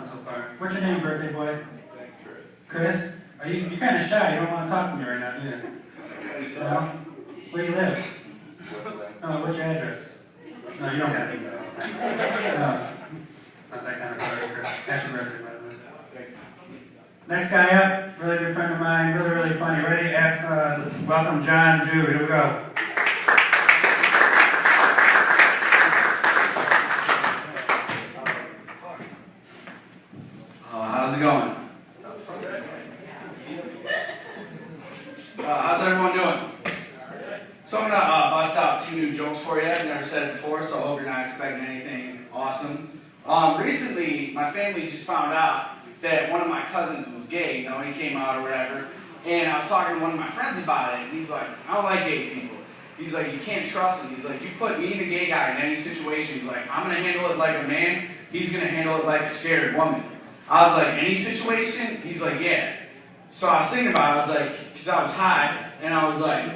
fun so far. What's your name, birthday boy? Chris? Are you're kind of shy. You don't want to talk to me right now, do you? No? Where do you live? What's your address? No, you don't have to. No. Not that kind of party, Chris. Happy birthday, by the way. Next guy up, really good friend of mine, really funny. Ready? Welcome John, Jude. Here we go. How's it going? How's everyone doing? So I'm going to bust out 2 new jokes for you. I've never said it before, so I hope you're not expecting anything awesome. Recently, my family just found out that one of my cousins was gay. You know, he came out or whatever. And I was talking to one of my friends about it, and he's like, I don't like gay people. He's like, you can't trust them. He's like, you put me, the gay guy, in any situation. He's like, I'm going to handle it like a man. He's going to handle it like a scared woman. I was like, any situation? He's like, yeah. So I was thinking about it, I was like, because I was high, and I was like,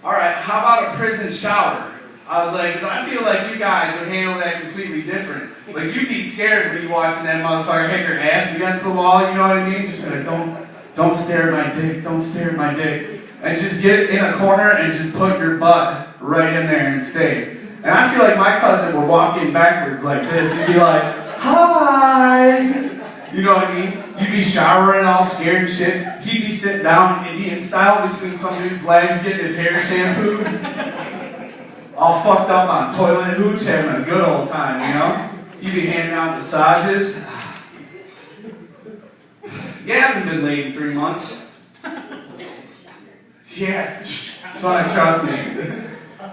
alright, how about a prison shower? I was like, because I feel like you guys would handle that completely different. Like, you'd be scared when you walked in that motherfucker, hit your ass against the wall, you know what I mean? Just be like, don't stare at my dick, don't stare at my dick. And just get in a corner and just put your butt right in there and stay. And I feel like my cousin would walk in backwards like this and be like, hi! You know what I mean? You'd be showering all scared and shit. He'd be sitting down Indian style between some dude's legs, getting his hair shampooed. All fucked up on toilet hooch, having a good old time, you know? He'd be handing out massages. Yeah, I haven't been laid in 3 months. Yeah, it's fun, trust me.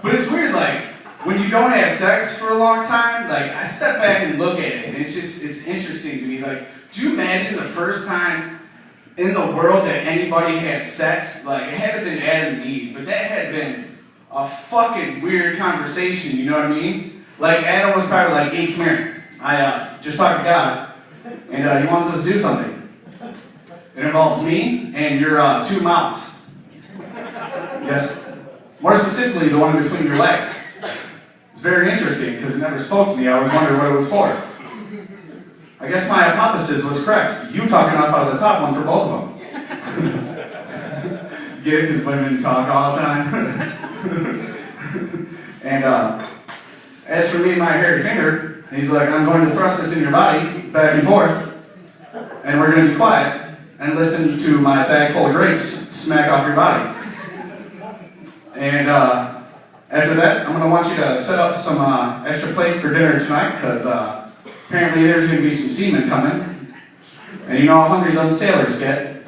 But it's weird, like, when you don't have sex for a long time, like, I step back and look at it, and it's interesting to me. Like, do you imagine the first time in the world that anybody had sex? Like, it had to have been Adam and Eve, but that had been a fucking weird conversation, you know what I mean? Like, Adam was probably like, Eve, come here. I just talked to God, and he wants us to do something. It involves me and your 2 mouths. Yes. More specifically, the one between your legs. It's very interesting, because it never spoke to me. I was wondering what it was for. I guess my hypothesis was correct. You talk enough out of the top one for both of them. Get it? Because women talk all the time. And as for me and my hairy finger, he's like, I'm going to thrust this in your body, back and forth, and we're going to be quiet and listen to my bag full of grapes smack off your body. And after that, I'm going to want you to set up some extra plates for dinner tonight, because apparently there's going to be some seamen coming. And you know how hungry them sailors get.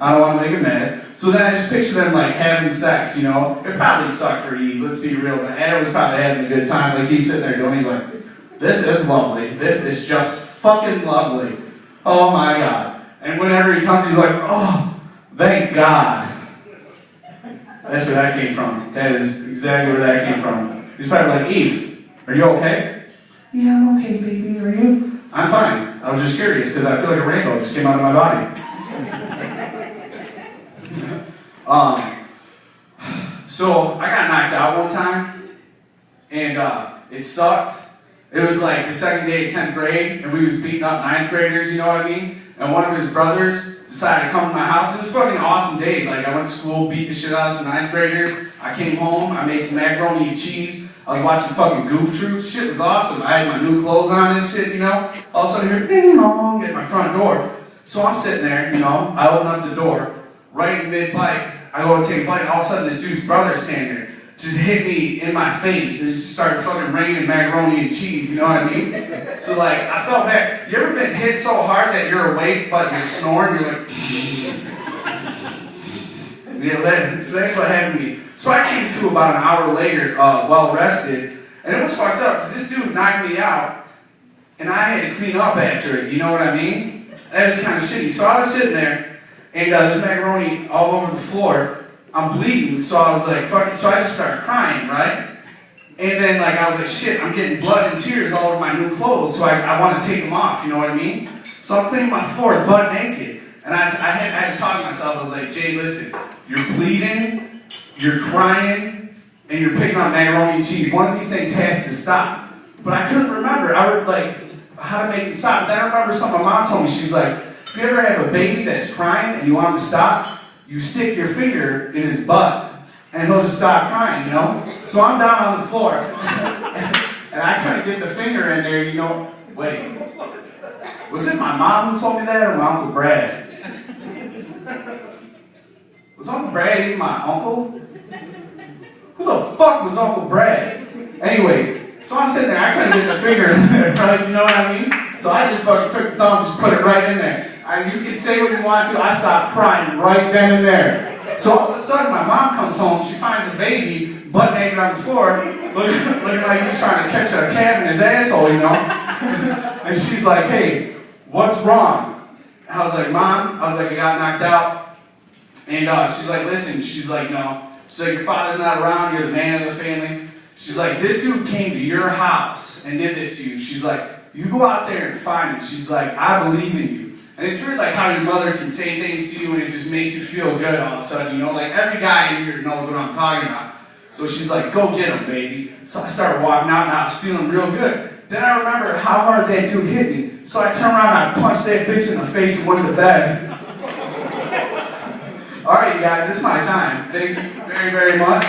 I don't want to make them mad. So then I just picture them like having sex, you know. It probably sucked for Eve, let's be real. But Adam was probably having a good time. Like, he's sitting there going, he's like, this is lovely. This is just fucking lovely. Oh my God. And whenever he comes, he's like, oh, thank God. That's where that came from. That is exactly where that came from. He's probably like, Eve, are you okay? Yeah, I'm okay, baby. Are you? I'm fine. I was just curious because I feel like a rainbow just came out of my body. So I got knocked out one time, and it sucked. It was like the 2nd day of 10th grade, and we was beating up 9th graders, you know what I mean? And one of his brothers decided to come to my house. It was a fucking awesome day. Like, I went to school, beat the shit out of some 9th graders. I came home, I made some macaroni and cheese. I was watching fucking Goof Troop. Shit was awesome. I had my new clothes on and shit, you know? All of a sudden, I hear ding dong at my front door. So I'm sitting there, you know, I open up the door, right in mid-bite. I go to take a bite, and all of a sudden, this dude's brother standing there. Just hit me in my face, and it just started fucking raining macaroni and cheese, you know what I mean? So, like, I felt bad. You ever been hit so hard that you're awake, but you're snoring? You're like, yeah, so that's what happened to me. So I came to about an hour later, well rested, and it was fucked up, because this dude knocked me out, and I had to clean up after it, you know what I mean? That was kind of shitty. So I was sitting there, and there's macaroni all over the floor. I'm bleeding, so I was like, fuck it. So I just started crying, right? And then, like, I was like, shit, I'm getting blood and tears all over my new clothes, so I want to take them off, you know what I mean? So I'm cleaning my floor butt naked. And I had to talk to myself. I was like, Jay, listen, you're bleeding, you're crying, and you're picking up macaroni and cheese. One of these things has to stop. But I couldn't remember. I would, like, how to make him stop. But then I remember something my mom told me. She's like, if you ever have a baby that's crying and you want him to stop, you stick your finger in his butt and he'll just stop crying, you know? So I'm down on the floor and I couldn't get the finger in there, you know? Wait, was it my mom who told me that or my Uncle Brad? Was Uncle Brad even my uncle? Who the fuck was Uncle Brad? Anyways, so I'm sitting there, I couldn't get the finger in there, right? You know what I mean? So I just fucking took the thumb, just put it right in there. You can say what you want to, I stopped crying right then and there. So all of a sudden, my mom comes home, she finds a baby, butt naked on the floor, looking like he's trying to catch a cat in his asshole, you know? And she's like, hey, what's wrong? I was like, Mom, I got knocked out. And she's like, listen, she's like, no. She's like, your father's not around, you're the man of the family. She's like, this dude came to your house and did this to you. She's like, you go out there and find him. She's like, I believe in you. And it's weird like how your mother can say things to you and it just makes you feel good all of a sudden, you know? Like every guy in here knows what I'm talking about. So she's like, go get him, baby. So I started walking out and I was feeling real good. Then I remember how hard that dude hit me. So I turned around and I punched that bitch in the face and went to bed. All right, you guys, it's my time. Thank you very, very much.